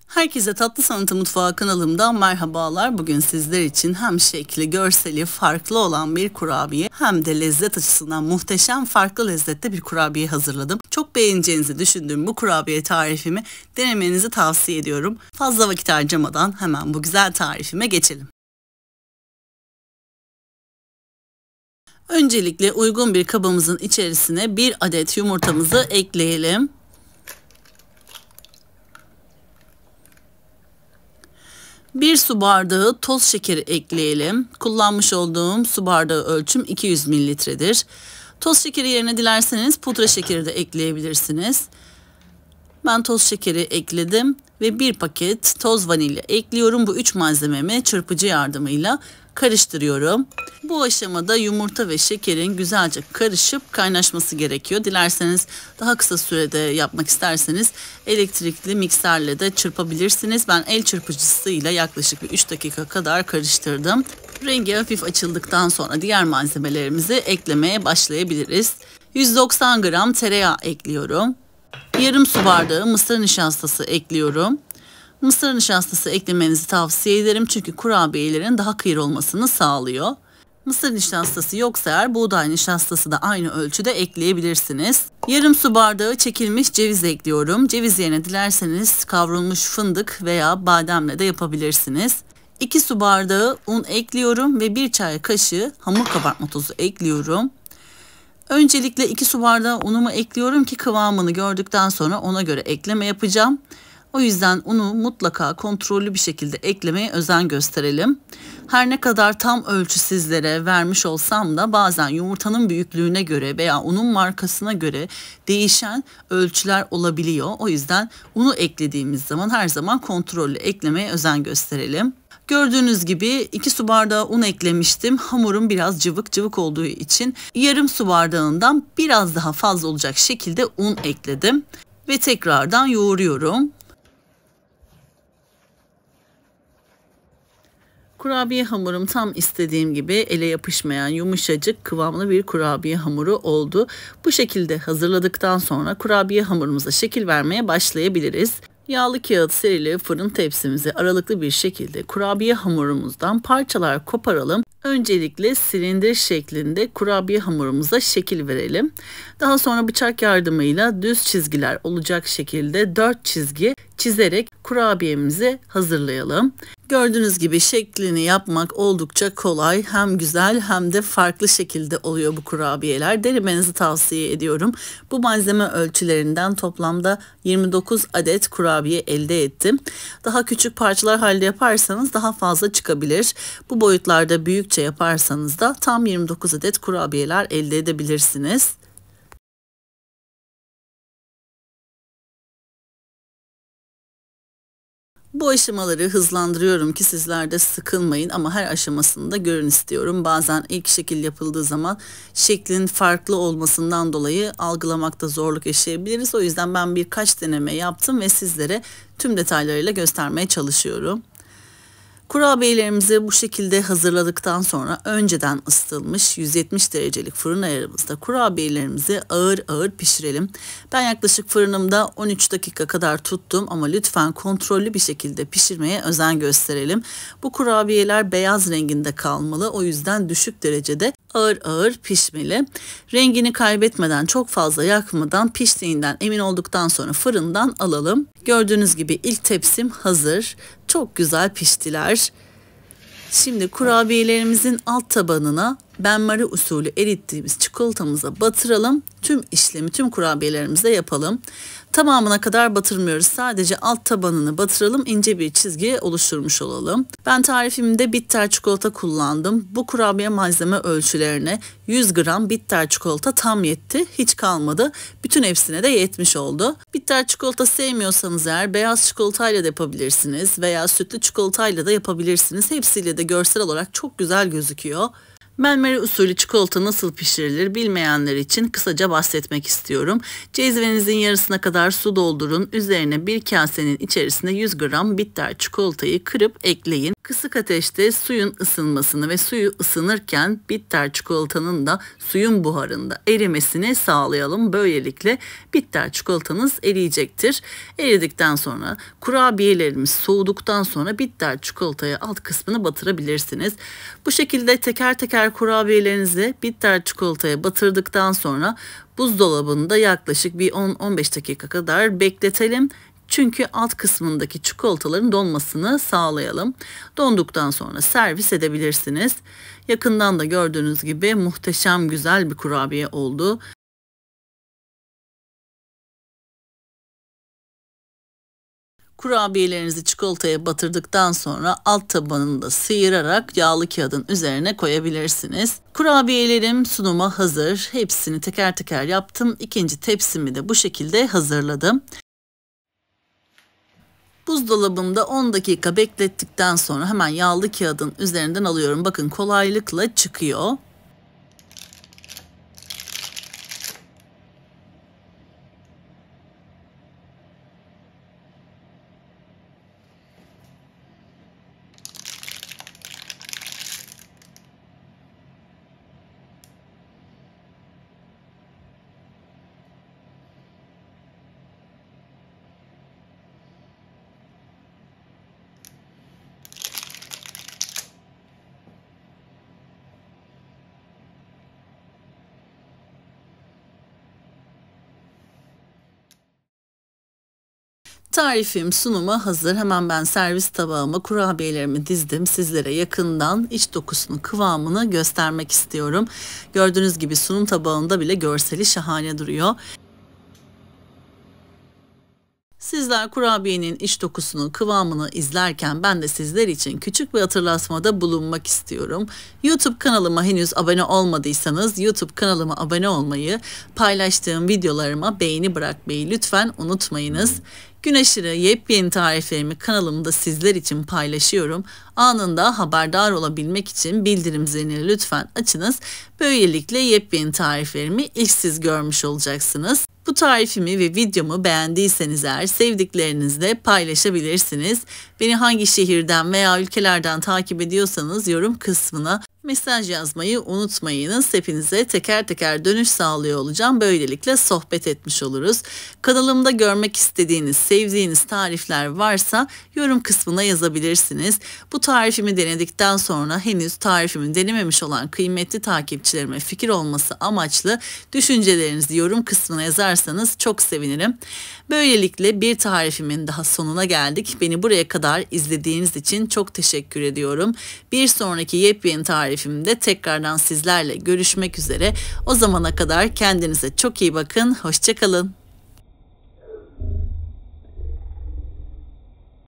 Herkese Tatlı Sanatı Mutfağı kanalımdan merhabalar. Bugün sizler için hem şekli, görseli farklı olan bir kurabiye hem de lezzet açısından muhteşem farklı lezzette bir kurabiye hazırladım. Çok beğeneceğinizi düşündüğüm bu kurabiye tarifimi denemenizi tavsiye ediyorum. Fazla vakit harcamadan hemen bu güzel tarifime geçelim. Öncelikle uygun bir kabımızın içerisine 1 adet yumurtamızı ekleyelim. 1 su bardağı toz şekeri ekleyelim. Kullanmış olduğum su bardağı ölçüm 200 mililitredir. Toz şekeri yerine dilerseniz pudra şekeri de ekleyebilirsiniz. Ben toz şekeri ekledim ve 1 paket toz vanilya ekliyorum. Bu 3 malzememi çırpıcı yardımıyla karıştırıyorum. Bu aşamada yumurta ve şekerin güzelce karışıp kaynaşması gerekiyor. Dilerseniz daha kısa sürede yapmak isterseniz elektrikli mikserle de çırpabilirsiniz. Ben el çırpıcısıyla yaklaşık 3 dakika kadar karıştırdım. Rengi hafif açıldıktan sonra diğer malzemelerimizi eklemeye başlayabiliriz. 190 gram tereyağı ekliyorum. Yarım su bardağı mısır nişastası ekliyorum. Mısır nişastası eklemenizi tavsiye ederim çünkü kurabiyelerin daha kıyır olmasını sağlıyor. Mısır nişastası yoksa eğer buğday nişastası da aynı ölçüde ekleyebilirsiniz. Yarım su bardağı çekilmiş ceviz ekliyorum. Ceviz yerine dilerseniz kavrulmuş fındık veya bademle de yapabilirsiniz. 2 su bardağı un ekliyorum ve 1 çay kaşığı hamur kabartma tozu ekliyorum. Öncelikle 2 su bardağı unumu ekliyorum ki kıvamını gördükten sonra ona göre ekleme yapacağım. O yüzden unu mutlaka kontrollü bir şekilde eklemeye özen gösterelim. Her ne kadar tam ölçü sizlere vermiş olsam da bazen yumurtanın büyüklüğüne göre veya unun markasına göre değişen ölçüler olabiliyor. O yüzden unu eklediğimiz zaman her zaman kontrollü eklemeye özen gösterelim. Gördüğünüz gibi 2 su bardağı un eklemiştim. Hamurum biraz cıvık cıvık olduğu için yarım su bardağından biraz daha fazla olacak şekilde un ekledim. Ve tekrardan yoğuruyorum. Kurabiye hamurum tam istediğim gibi ele yapışmayan yumuşacık kıvamlı bir kurabiye hamuru oldu. Bu şekilde hazırladıktan sonra kurabiye hamurumuza şekil vermeye başlayabiliriz. Yağlı kağıt serili fırın tepsimizi aralıklı bir şekilde kurabiye hamurumuzdan parçalar koparalım. Öncelikle silindir şeklinde kurabiye hamurumuza şekil verelim. Daha sonra bıçak yardımıyla düz çizgiler olacak şekilde 4 çizgi çizerek kurabiyemizi hazırlayalım. Gördüğünüz gibi şeklini yapmak oldukça kolay. Hem güzel hem de farklı şekilde oluyor bu kurabiyeler. Denemenizi tavsiye ediyorum. Bu malzeme ölçülerinden toplamda 29 adet kurabiye elde ettim. Daha küçük parçalar halinde yaparsanız daha fazla çıkabilir. Bu boyutlarda büyükçe yaparsanız da tam 29 adet kurabiyeler elde edebilirsiniz. Bu aşamaları hızlandırıyorum ki sizler de sıkılmayın ama her aşamasını da görün istiyorum. Bazen ilk şekil yapıldığı zaman şeklin farklı olmasından dolayı algılamakta zorluk yaşayabiliriz. O yüzden ben birkaç deneme yaptım ve sizlere tüm detaylarıyla göstermeye çalışıyorum. Kurabiyelerimizi bu şekilde hazırladıktan sonra önceden ısıtılmış 170 derecelik fırın ayarımızda kurabiyelerimizi ağır ağır pişirelim. Ben yaklaşık fırınımda 13 dakika kadar tuttum ama lütfen kontrollü bir şekilde pişirmeye özen gösterelim. Bu kurabiyeler beyaz renginde kalmalı, o yüzden düşük derecede ağır ağır pişmeli. Rengini kaybetmeden, çok fazla yakmadan, piştiğinden emin olduktan sonra fırından alalım. Gördüğünüz gibi ilk tepsim hazır. Çok güzel piştiler. Şimdi kurabiyelerimizin alt tabanına benmari usulü erittiğimiz çikolatamıza batıralım. Tüm işlemi tüm kurabiyelerimize yapalım. Tamamına kadar batırmıyoruz. Sadece alt tabanını batıralım. İnce bir çizgi oluşturmuş olalım. Ben tarifimde bitter çikolata kullandım. Bu kurabiye malzeme ölçülerine 100 gram bitter çikolata tam yetti. Hiç kalmadı. Bütün hepsine de yetmiş oldu. Bitter çikolata sevmiyorsanız eğer beyaz çikolatayla da yapabilirsiniz veya sütlü çikolatayla da yapabilirsiniz. Hepsiyle de görsel olarak çok güzel gözüküyor. Melmeri usulü çikolata nasıl pişirilir bilmeyenler için kısaca bahsetmek istiyorum. Cezvenizin yarısına kadar su doldurun. Üzerine bir kasenin içerisine 100 gram bitter çikolatayı kırıp ekleyin. Kısık ateşte suyun ısınmasını ve suyu ısınırken bitter çikolatanın da suyun buharında erimesini sağlayalım. Böylelikle bitter çikolatanız eriyecektir. Eridikten sonra kurabiyelerimiz soğuduktan sonra bitter çikolataya alt kısmını batırabilirsiniz. Bu şekilde teker teker kurabiyelerinizi bitter çikolataya batırdıktan sonra buzdolabında yaklaşık bir 10-15 dakika kadar bekletelim. Çünkü alt kısmındaki çikolataların donmasını sağlayalım. Donduktan sonra servis edebilirsiniz. Yakından da gördüğünüz gibi muhteşem güzel bir kurabiye oldu. Kurabiyelerinizi çikolataya batırdıktan sonra alt tabanını da sıyırarak yağlı kağıdın üzerine koyabilirsiniz. Kurabiyelerim sunuma hazır. Hepsini teker teker yaptım. İkinci tepsimi de bu şekilde hazırladım. Buzdolabımda 10 dakika beklettikten sonra hemen yağlı kağıdın üzerinden alıyorum. Bakın kolaylıkla çıkıyor. Tarifim sunuma hazır. Hemen ben servis tabağıma kurabiyelerimi dizdim. Sizlere yakından iç dokusunu, kıvamını göstermek istiyorum. Gördüğünüz gibi sunum tabağında bile görseli şahane duruyor. Sizler kurabiyenin iç dokusunu, kıvamını izlerken ben de sizler için küçük bir hatırlatmada bulunmak istiyorum. YouTube kanalıma henüz abone olmadıysanız YouTube kanalıma abone olmayı, paylaştığım videolarıma beğeni bırakmayı lütfen unutmayınız. Gün aşırı yepyeni tariflerimi kanalımda sizler için paylaşıyorum. Anında haberdar olabilmek için bildirim zilini lütfen açınız. Böylelikle yepyeni tariflerimi ilk siz görmüş olacaksınız. Bu tarifimi ve videomu beğendiyseniz eğer sevdiklerinizle paylaşabilirsiniz. Beni hangi şehirden veya ülkelerden takip ediyorsanız yorum kısmına mesaj yazmayı unutmayınız. Hepinize teker teker dönüş sağlıyor olacağım. Böylelikle sohbet etmiş oluruz. Kanalımda görmek istediğiniz, sevdiğiniz tarifler varsa yorum kısmına yazabilirsiniz. Bu tarifimi denedikten sonra henüz tarifimi denememiş olan kıymetli takipçilerime fikir olması amaçlı düşüncelerinizi yorum kısmına yazarsanız çok sevinirim. Böylelikle bir tarifimin daha sonuna geldik. Beni buraya kadar izlediğiniz için çok teşekkür ediyorum. Bir sonraki yepyeni tarifimde tekrardan sizlerle görüşmek üzere. O zamana kadar kendinize çok iyi bakın. Hoşça kalın.